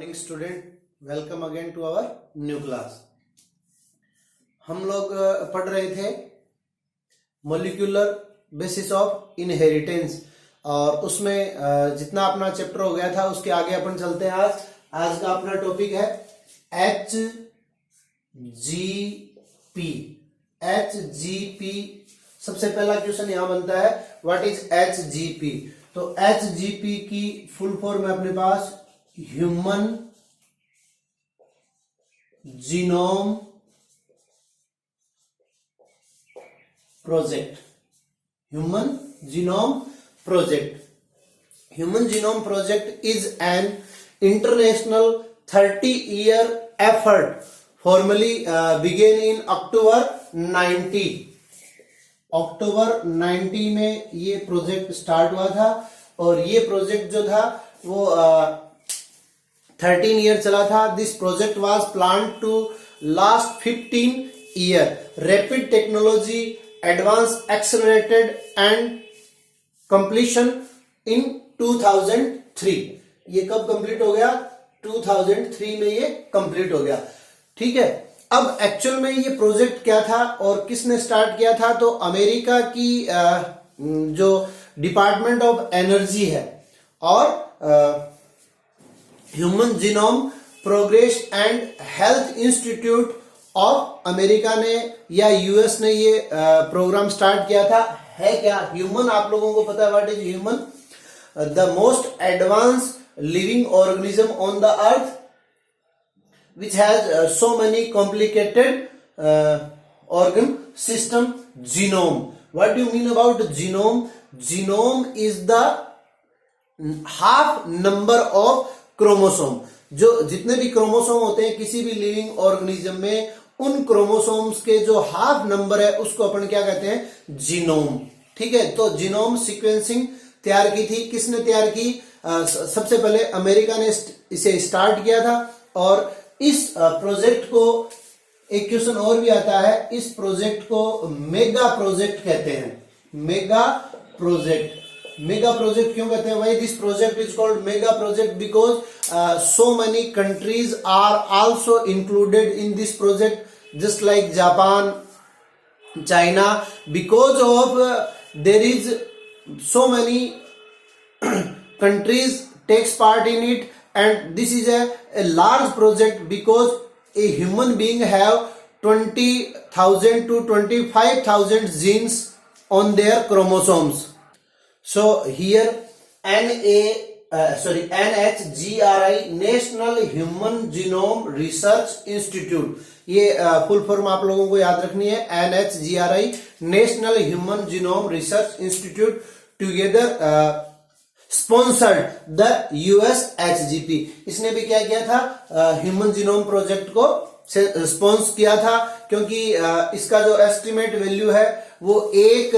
Morning student, welcome again to our new class. हम लोग पढ़ रहे थे मॉलिक्यूलर बेसिस ऑफ इनहेरिटेंस और उसमें जितना अपना चैप्टर हो गया था उसके आगे अपन चलते हैं। आज का अपना टॉपिक है HGP। सबसे पहला क्वेश्चन यहां बनता है, व्हाट इज HGP। तो HGP की फुल फॉर्म है अपने पास human genome project. Human genome project is an international 30-year effort formally began in October 90 में ये प्रोजेक्ट स्टार्ट हुआ था और ये प्रोजेक्ट जो था वो 13 ईयर चला था। This project was plan to last 15 year. Rapid technology advance accelerated and completion in 2003। ये कब कंप्लीट हो गया? 2003 में ये कंप्लीट हो गया। ठीक है, अब एक्चुअल में ये प्रोजेक्ट क्या था और किसने स्टार्ट किया था? तो अमेरिका की जो डिपार्टमेंट ऑफ एनर्जी है और human genome progress and health institute of America ने या यूएस ने ये प्रोग्राम स्टार्ट किया था। है क्या ह्यूमन? आप लोगों को पता है what is human? The most advance living organism on the earth which has so many complicated organ system. Genome. What do you mean about genome? Genome is the half number of chromosome. जो जितने भी chromosome होते हैं किसी भी living organism में, उन chromosomes के जो हाफ नंबर है उसको अपन क्या कहते हैं? जीनोम। ठीक है, तो जीनोम सीक्वेंसिंग तैयार की थी। किसने तैयार की? सबसे पहले अमेरिका ने इसे स्टार्ट किया था और इस प्रोजेक्ट को एक क्वेश्चन और भी आता है, इस प्रोजेक्ट को मेगा प्रोजेक्ट कहते हैं। मेगा प्रोजेक्ट क्यों कहते हैं? भाई this project is called mega project because so many countries are also included in this project, just like Japan, China, because of there is so many countries takes part in it, and this is a large project because a human being have 20,000 to 25,000 genes on their chromosomes. So here NHGRI National Human Genome Research Institute, ये full form आप लोगों को याद रखनी है। NHGRI national human genome research institute together sponsored the US HGP। इसने भी क्या किया था? ह्यूमन जीनोम प्रोजेक्ट को स्पॉन्स किया था, क्योंकि इसका जो एस्टिमेट वैल्यू है वो एक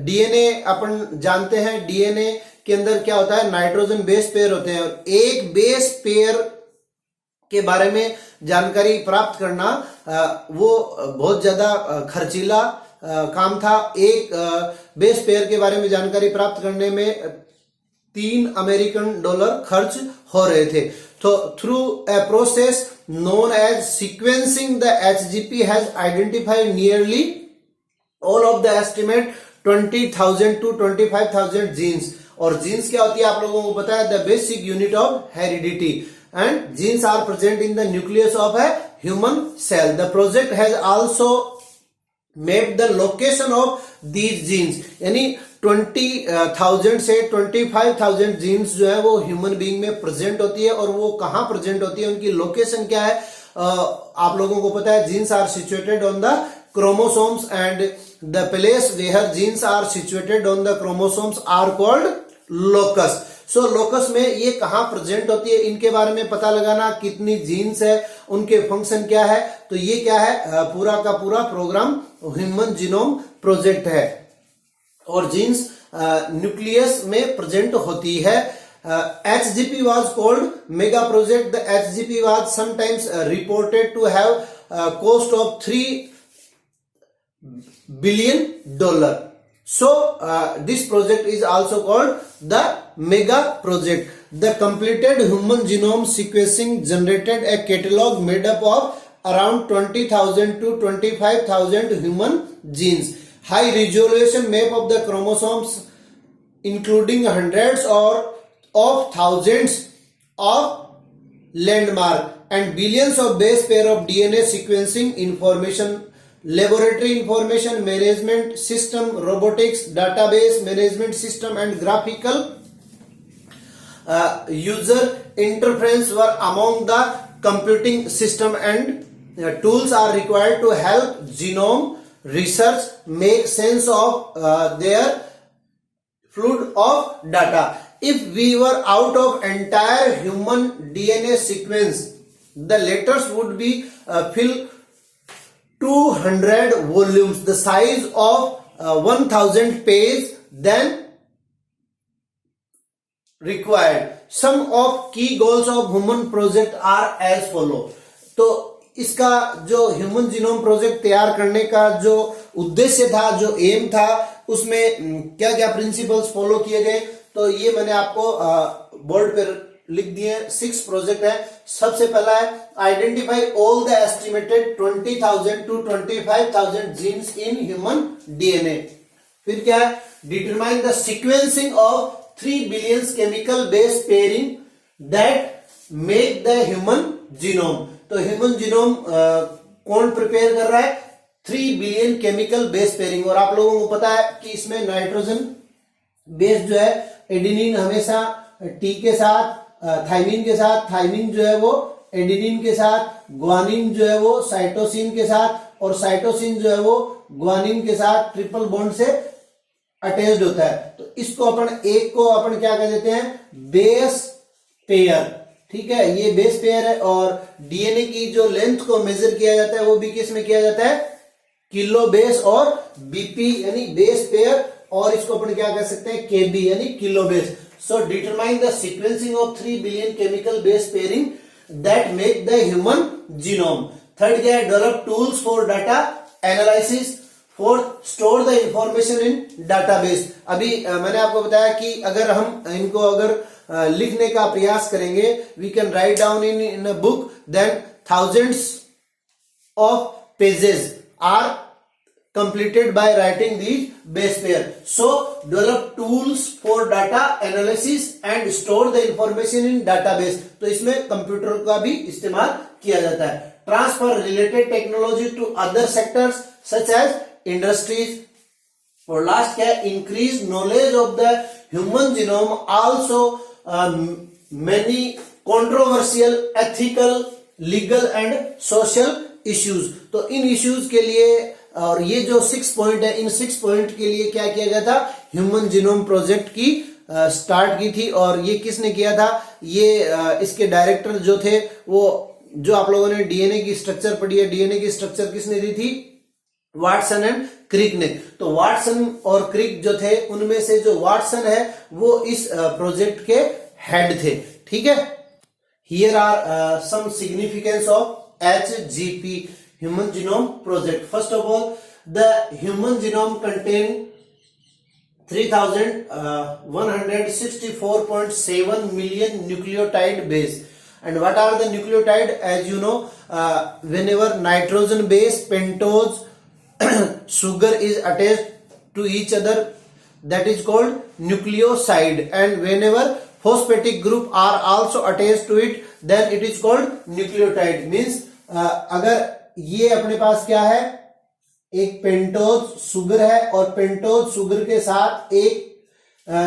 डीएनए, अपन जानते हैं डीएनए के अंदर क्या होता है? नाइट्रोजन बेस पेयर होते हैं और एक बेस पेयर के बारे में जानकारी प्राप्त करना वो बहुत ज्यादा खर्चीला काम था। एक बेस पेयर के बारे में जानकारी प्राप्त करने में $3 अमेरिकन खर्च हो रहे थे। तो through a process known as sequencing the HGP has identified nearly all of the estimate 20,000 to 25,000 genes. और जीन्स क्या होती है आप लोगों को पता है? The basic unit of heredity, and genes are present in the nucleus of a human cell. The project has also mapped the location of these genes, यानी 20,000 से 25,000 जीन्स जो है वो ह्यूमन बीइंग में प्रेजेंट होती है। और वो कहां प्रेजेंट होती है, उनकी लोकेशन क्या है? आप लोगों को पता है genes are situated on the chromosomes and the place where genes are situated on the chromosomes are called locus. So locus में ये कहां प्रेजेंट होती है, इनके बारे में पता लगाना, कितनी जीन्स है, उनके फंक्शन क्या है। तो ये क्या है? पूरा का पूरा प्रोग्राम ह्यूमन जीनोम प्रोजेक्ट है और जीन्स न्यूक्लियस में प्रेजेंट होती है। HGP was called mega project. The HGP was sometimes reported to have cost of $3 billion. So this project is also called the mega project. The completed human genome sequencing generated a catalog made up of around 20,000 to 25,000 human genes. High resolution map of the chromosomes including hundreds or of thousands of landmark and billions of base pair of DNA sequencing information, laboratory information management system, robotics, database management system and graphical user interface were among the computing system and tools are required to help genome research make sense of their flood of data. If we were out of entire human DNA sequence, the letters would be fill 200 volumes, the size of 1000 page, then required. Some of key goals of human project are as follow. तो इसका जो human genome project तैयार करने का जो उद्देश्य था, जो एम था, उसमें क्या क्या प्रिंसिपल्स फॉलो किए गए, तो ये मैंने आपको बोर्ड पर लिख दिए। 6 प्रोजेक्ट है। सबसे पहला है identify all the estimated 20,000 to 25,000 genes in human DNA. फिर क्या है, determine the sequencing of 3 billion chemical base pairing that make the human genome. तो ह्यूमन जीनोम कौन प्रिपेयर कर रहा है? 3 billion केमिकल बेस पेयरिंग। और आप लोगों को पता है कि इसमें नाइट्रोजन बेस जो है एडिनिन हमेशा टी के साथ, थाइमिन के साथ, थाइमिन जो है वो एडिनिन के साथ, ग्वानिन जो है वो साइटोसिन के साथ, और साइटोसिन जो है वो ग्वानिन के साथ ट्रिपल बॉन्ड से अटैच्ड होता है। तो इसको एक को अपन क्या कह देते हैं? Base pair. ठीक है, ये बेस पेयर है। और डीएनए की जो लेंथ को मेजर किया जाता है वो भी किस में किया जाता है? किलो बेस और बीपी यानी बेस पेयर, और इसको अपन क्या कह सकते हैं? केबी यानी kilo base. So determine the sequencing of 3 billion chemical base pairing that make the human genome. Third क्या है? Develop tools for data analysis. Fourth, store the information in database. अभी मैंने आपको बताया कि अगर हम इनको लिखने का प्रयास करेंगे, we can write down in a book, then thousands of pages are completed by writing these base pair. So develop tools for data analysis and store the information in database. तो इसमें कंप्यूटर का भी इस्तेमाल किया जाता है। Transfer related technology to other sectors such as industries. और last क्या है? Increase knowledge of the human genome, also many controversial ethical, legal and social issues. तो इन इश्यूज के लिए, और ये जो 6 पॉइंट है, इन 6 पॉइंट के लिए क्या किया गया था? ह्यूमन जीनोम प्रोजेक्ट की स्टार्ट की थी। और ये किसने किया था? ये इसके डायरेक्टर जो थे, वो जो आप लोगों ने डीएनए की स्ट्रक्चर पढ़ी है, डीएनए की स्ट्रक्चर किसने दी थी? वाटसन एंड क्रिक ने। तो वाटसन और क्रिक जो थे, उनमें से जो वाटसन है वो इस प्रोजेक्ट के हेड थे। ठीक है, here are some significance of HGP, Human Genome Project. First of all, the human genome contain 3,164.7 million nucleotide base. And what are the nucleotide? As you know, whenever nitrogen base, pentose, sugar is attached to each other, that is called nucleoside. And whenever phosphatic group are also attached to it, then it is called nucleotide. Means अगर ये अपने पास क्या है? एक pentose sugar है, और pentose sugar के साथ एक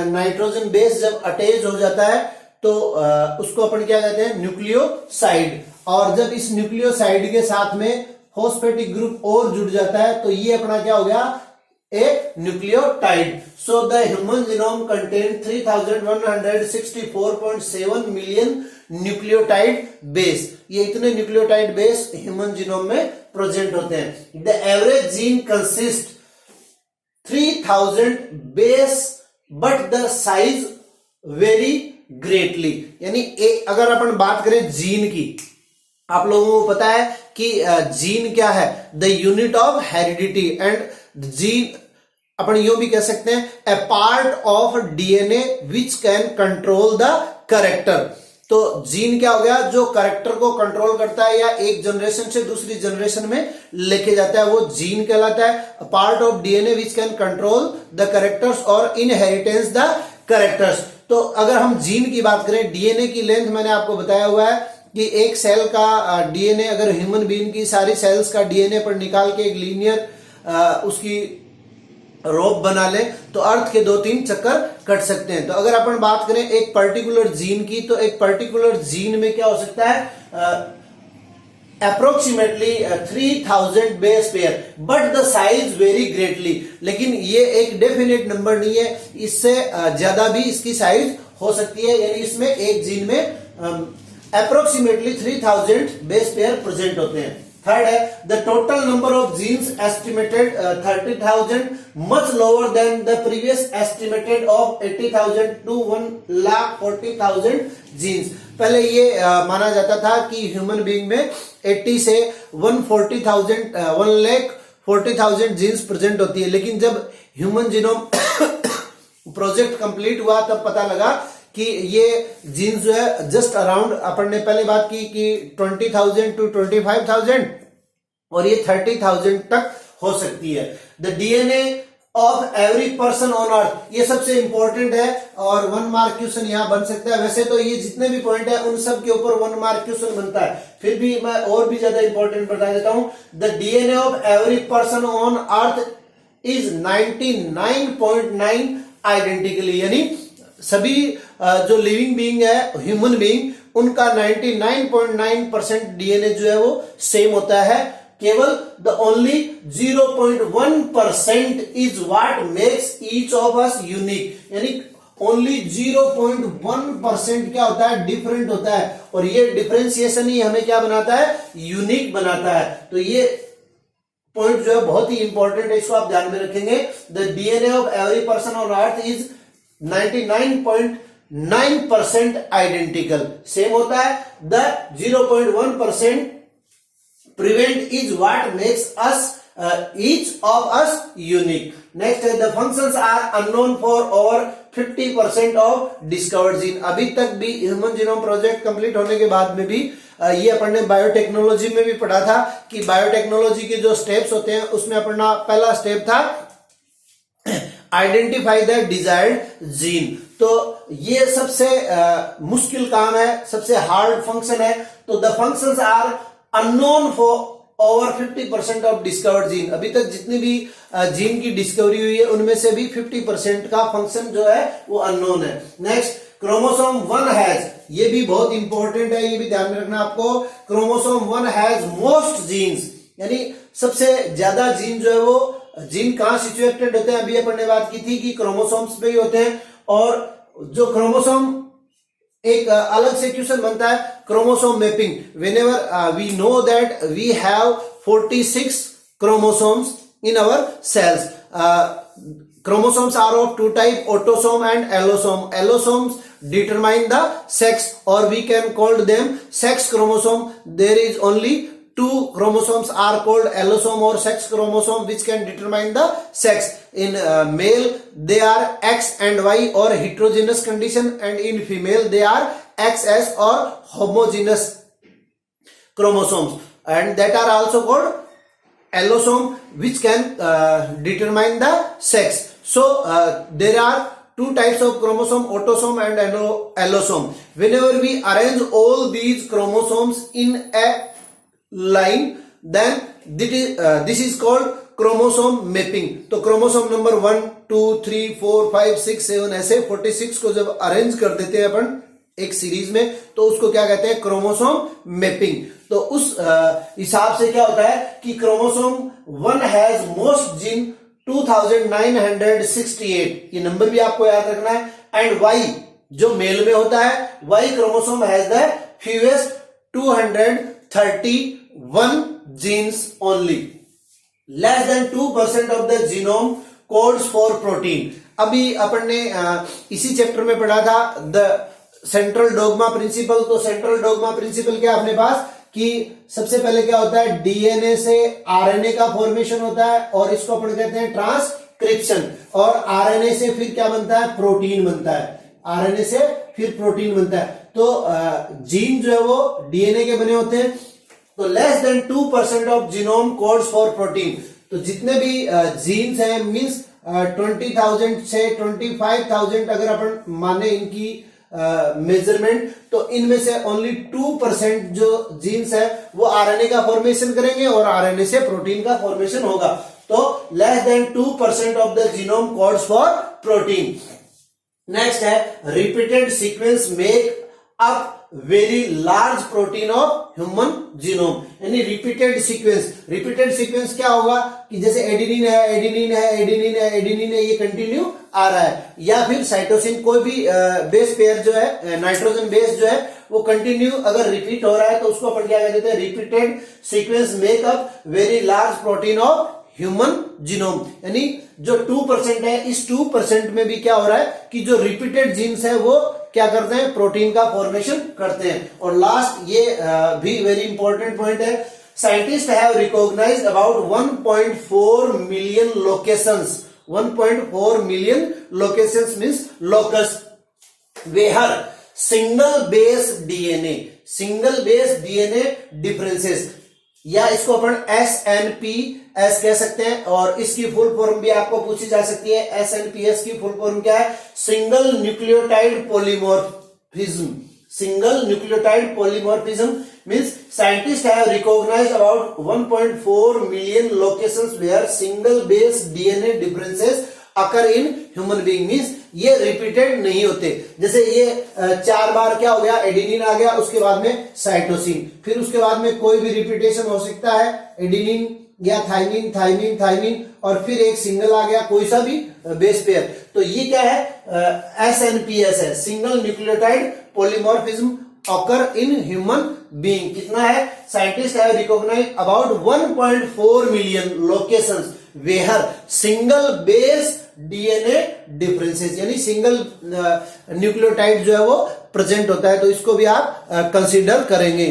नाइट्रोजन बेस जब अटैच हो जाता है तो उसको अपन क्या कहते हैं? न्यूक्लियोसाइड। और जब इस न्यूक्लियोसाइड के साथ में फॉस्फेटिक ग्रुप और जुड़ जाता है तो ये अपना क्या हो गया? एक nucleotide. So the human genome contain 3,164.7 million nucleotide base. ये इतने न्यूक्लियोटाइड बेस ह्यूमन जीनोम में प्रेजेंट होते हैं। The average gene consist 3000 base but the size very greatly. यानी अगर अपन बात करें जीन की, आप लोगों को पता है कि जीन क्या है? The unit of heredity. And gene अपन यूं भी कह सकते हैं a part of DNA which can control the character. तो जीन क्या हो गया, जो कैरेक्टर को कंट्रोल करता है या एक जनरेशन से दूसरी जनरेशन में लेके जाता है, वो जीन कहलाता है। Part of DNA which can control the characters और इनहेरिटेंस द कैरेक्टर्स। तो अगर हम जीन की बात करें, डीएनए की लेंथ मैंने आपको बताया हुआ है कि एक सेल का डीएनए अगर ह्यूमन बीइंग की सारी सेल्स का डीएनए पर निकाल के एक लीनियर उसकी रोप बना ले तो अर्थ के 2-3 चक्कर कट सकते हैं। तो अगर अपन बात करें एक पर्टिकुलर जीन की, तो एक पर्टिकुलर जीन में क्या हो सकता है, approximately 3000 base pair, but the size very greatly. लेकिन ये एक डेफिनेट नंबर नहीं है, इससे ज्यादा भी इसकी साइज हो सकती है। यानी इसमें एक जीन में अप्रोक्सीमेटली 3000 बेस पेयर प्रेजेंट होते हैं। थर्ड है the total number of genes estimated 30,000, much lower than the previous estimated of 80,000 to 1,40,000 genes. पहले ये माना जाता था कि ह्यूमन बीइंग में 80 से 1,40,000 जीन्स प्रेजेंट होती है, लेकिन जब ह्यूमन जीनोम प्रोजेक्ट कंप्लीट हुआ तब पता लगा कि ये जीन्स जो है जस्ट अराउंड, अपन ने पहले बात की कि 20,000 टू 25,000 और ये 30,000 तक हो सकती है। The DNA of every person on अर्थ, ये सबसे इंपॉर्टेंट है और 1 मार्क क्वेश्चन यहां बन सकता है। वैसे तो ये जितने भी पॉइंट है उन सब के ऊपर 1 मार्क क्वेश्चन बनता है, फिर भी मैं और भी ज्यादा इंपॉर्टेंट बता देता हूं। The DNA of every person on earth is 99.9 identically, यानी सभी जो लिविंग बीइंग है, ह्यूमन बीइंग, उनका 99.9% डीएनए जो है वो सेम होता है। केवल the only 0.1% is what makes each of us unique, यानी ओनली 0.1% क्या होता है, डिफरेंट होता है। और ये डिफरेंशिएशन ही हमें क्या बनाता है, यूनिक बनाता है। तो ये पॉइंट जो है बहुत ही इंपॉर्टेंट है, इसको आप ध्यान में रखेंगे। The DNA of every person on earth is 99.9% identical, same होता है। The 0.1% prevent is what makes us each of us unique. Next है the functions are unknown for over 50% of discovered gene. अभी तक भी ह्यूमन जीनोम प्रोजेक्ट कंप्लीट होने के बाद में भी ये अपन ने बायोटेक्नोलॉजी में भी पढ़ा था कि बायोटेक्नोलॉजी के जो स्टेप्स होते हैं उसमें अपना पहला स्टेप था आइडेंटिफाई द डिजायर्ड जीन। तो ये सबसे मुश्किल काम है, सबसे हार्ड फंक्शन है। तो the functions are unknown for over 50% of discovered gene. अभी तक जितनी भी जीन की डिस्कवरी हुई है उनमें से भी 50% का फंक्शन जो है वो अननोन है। नेक्स्ट, क्रोमोसोम 1 हैज, ये भी बहुत इंपॉर्टेंट है, ये भी ध्यान में रखना आपको। क्रोमोसोम 1 हैज मोस्ट जीन्स, यानी सबसे ज्यादा जीन जो है वो, जीन कहां सिचुएटेड होते हैं, अभी अपन ने बात की थी कि क्रोमोसोम्स पे ही होते हैं। और जो क्रोमोसोम, एक अलग से क्वेश्चन बनता है chromosome mapping. Whenever we know that we have 46 chromosomes in our cells. Chromosomes are of two types, autosome and allosome. Allosomes determine the sex, or we can call them sex chromosome. There is only 2 chromosomes are called allosome or sex chromosome which can determine the sex. In male they are X and Y or heterogeneous condition, and in female they are XS or homogeneous chromosomes, and that are also called allosome which can determine the sex. So there are 2 types of chromosome, autosome and allosome. Whenever we arrange all these chromosomes in a line, then this is called chromosome mapping. तो chromosome number 1, 2, 3, 4, 5, 6, 7 ऐसे 46 को जब arrange कर देते हैं अपन एक series में, तो उसको क्या कहते हैं, क्रोमोसोम मैपिंग। तो उस हिसाब से क्या होता है कि क्रोमोसोम 1 हैज मोस्ट जीन 2968, ये नंबर भी आपको याद रखना है। एंड वाई जो मेल में होता है, Y chromosome has the fewest 231 genes only. Less than 2% of the genome codes for protein. अभी अपन ने इसी चैप्टर में पढ़ा था द सेंट्रल डोगमा प्रिंसिपल। तो सेंट्रल डोगमा प्रिंसिपल क्या अपने पास कि सबसे पहले क्या होता है, डीएनए से आरएनए का फॉर्मेशन होता है और इसको अपन कहते हैं ट्रांसक्रिप्शन, और आरएनए से फिर क्या बनता है, प्रोटीन बनता है, आरएनए से फिर प्रोटीन बनता है। तो जीन जो है वो डीएनए के बने होते हैं। तो less than 2% of genome codes for protein, तो जितने भी जीन्स हैं मींस 20,000 से 25,000 अगर अपन माने इनकी मेजरमेंट, तो इनमें से ओनली 2% जो जीन्स है वो आरएनए का फॉर्मेशन करेंगे और आरएनए से प्रोटीन का फॉर्मेशन होगा। तो less than 2% of the genome codes for protein. Next है repeated sequence make up very large protein of human genome, यानी रिपीटेड सीक्वेंस क्या होगा कि जैसे एडिनिन है, एडिनिन है, एडिनिन है, एडिनिन है, ये कंटिन्यू आ रहा है, या फिर साइटोसिन, कोई भी बेस पेयर जो है, नाइट्रोजन बेस जो है वो कंटिन्यू अगर रिपीट हो रहा है तो उसको अपन क्या कहते हैं, repeated sequence make up very large protein of human genome. यानी जो 2% है, इस 2% में भी क्या हो रहा है कि जो रिपीटेड जीन्स है वो क्या करते हैं, प्रोटीन का फॉर्मेशन करते हैं। और लास्ट ये भी वेरी इंपॉर्टेंट पॉइंट है, scientist have recognised about 1.4 million locations, 1.4 million locations means locus where single base DNA differences, या इसको अपन SNPS कह सकते हैं, और इसकी फुल फॉर्म भी आपको पूछी जा सकती है। SNPS की फुल फॉर्म क्या है, single nucleotide polymorphism. Single nucleotide polymorphism means scientist have recognised about 1.4 million locations where single base DNA differences occur in human being, means ये रिपीटेड नहीं होते। जैसे ये 4 बार क्या हो गया, एडिनिन आ गया, उसके बाद में साइटोसिन, फिर उसके बाद में कोई भी रिपीटेशन हो सकता है, एडिनिन या थाइमिन, थाइमिन, थाइमिन, और फिर एक सिंगल आ गया, कोई सा भी बेस पेयर। तो ये क्या है, SNPS है, single nucleotide polymorphism occur in human being. कितना है, scientist have recognised about 1.4 million locations where single base DNA differences, यानी सिंगल न्यूक्लियोटाइड जो है वो प्रेजेंट होता है। तो इसको भी आप कंसीडर करेंगे।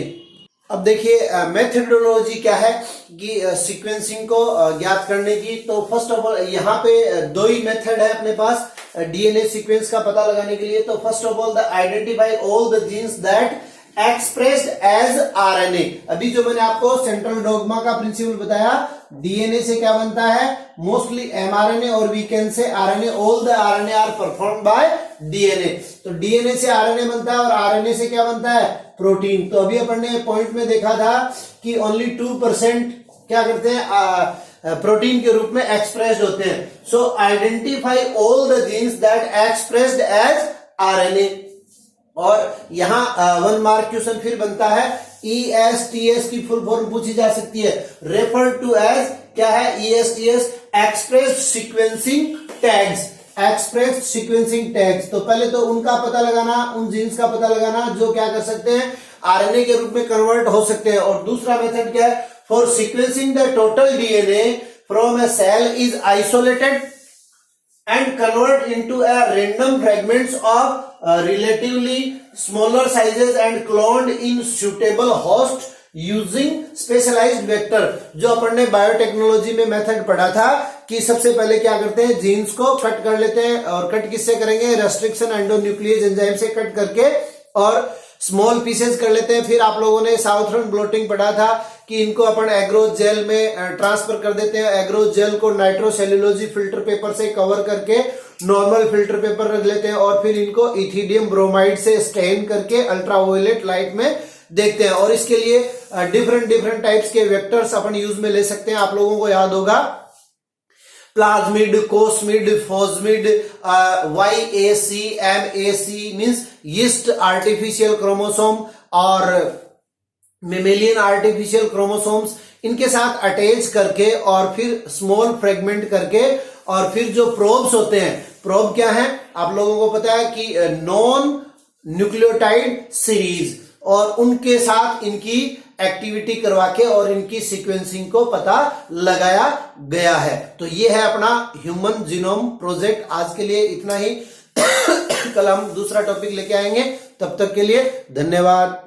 अब देखिए मेथडोलॉजी क्या है कि सीक्वेंसिंग को ज्ञात करने की। तो फर्स्ट ऑफ ऑल यहाँ पे 2 ही मेथड है अपने पास डीएनए सीक्वेंस का पता लगाने के लिए। तो first of all the identify all the genes that expressed as RNA. अभी जो मैंने आपको सेंट्रल डोग्मा का प्रिंसिपल बताया, डीएनए से क्या बनता है, मोस्टली एमआरएनए, और we can say RNA, all the RNA are performed by DNA. तो डीएनए से आरएनए बनता है और आरएनए से क्या बनता है, प्रोटीन। तो अभी अपन ने पॉइंट में देखा था कि ओनली 2% क्या करते हैं, प्रोटीन के रूप में एक्सप्रेस्ड होते हैं। So identify all the genes that expressed as RNA. और यहां 1 मार्क क्वेश्चन फिर बनता है, ESTS की फुल फॉर्म पूछी जा सकती है, रेफर टू एज क्या है, ESTS expressed sequencing tags, expressed sequencing tags. तो पहले तो उनका पता लगाना, उन जीन्स का पता लगाना जो क्या कर सकते हैं, आरएनए के रूप में कन्वर्ट हो सकते हैं। और दूसरा मेथड क्या है, for sequencing the total DNA from a cell is isolated and convert into a random fragments of relatively smaller sizes and cloned in suitable host using specialized vector। जो अपन ने बायोटेक्नोलॉजी में मेथड पढ़ा था कि सबसे पहले क्या करते हैं, जीन्स को कट कर लेते हैं, और कट किससे करेंगे, रेस्ट्रिक्शन एंडोन्यूक्लियस एंजाइम से कट करके और स्मॉल पीसेस कर लेते हैं। फिर आप लोगों ने साउथर्न ब्लोटिंग पढ़ा था कि इनको अपन एग्रो जेल में ट्रांसफर कर देते हैं। एग्रो जेल को नाइट्रोसेल्यूलोजी फिल्टर पेपर से कवर करके नॉर्मल फिल्टर पेपर रख लेते हैं, और फिर इनको इथिडियम ब्रोमाइड से स्टेन करके अल्ट्रावायलेट लाइट में देखते हैं। और इसके लिए डिफरेंट टाइप्स के वेक्टर्स अपन यूज में ले सकते हैं। आप लोगों को याद होगा plasmid, cosmid, fosmid, YAC, MAC means yeast artificial chromosome और मेमेलियन आर्टिफिशियल क्रोमोसोम्स, इनके साथ अटैच करके और फिर स्मॉल फ्रेगमेंट करके, और फिर जो प्रोब्स होते हैं, प्रोब क्या है आप लोगों को पता है कि नॉन न्यूक्लियोटाइड सीरीज, और उनके साथ इनकी एक्टिविटी करवा के और इनकी सीक्वेंसिंग को पता लगाया गया है। तो ये है अपना ह्यूमन जीनोम प्रोजेक्ट। आज के लिए इतना ही। कल हम दूसरा टॉपिक लेके आएंगे, तब तक के लिए धन्यवाद।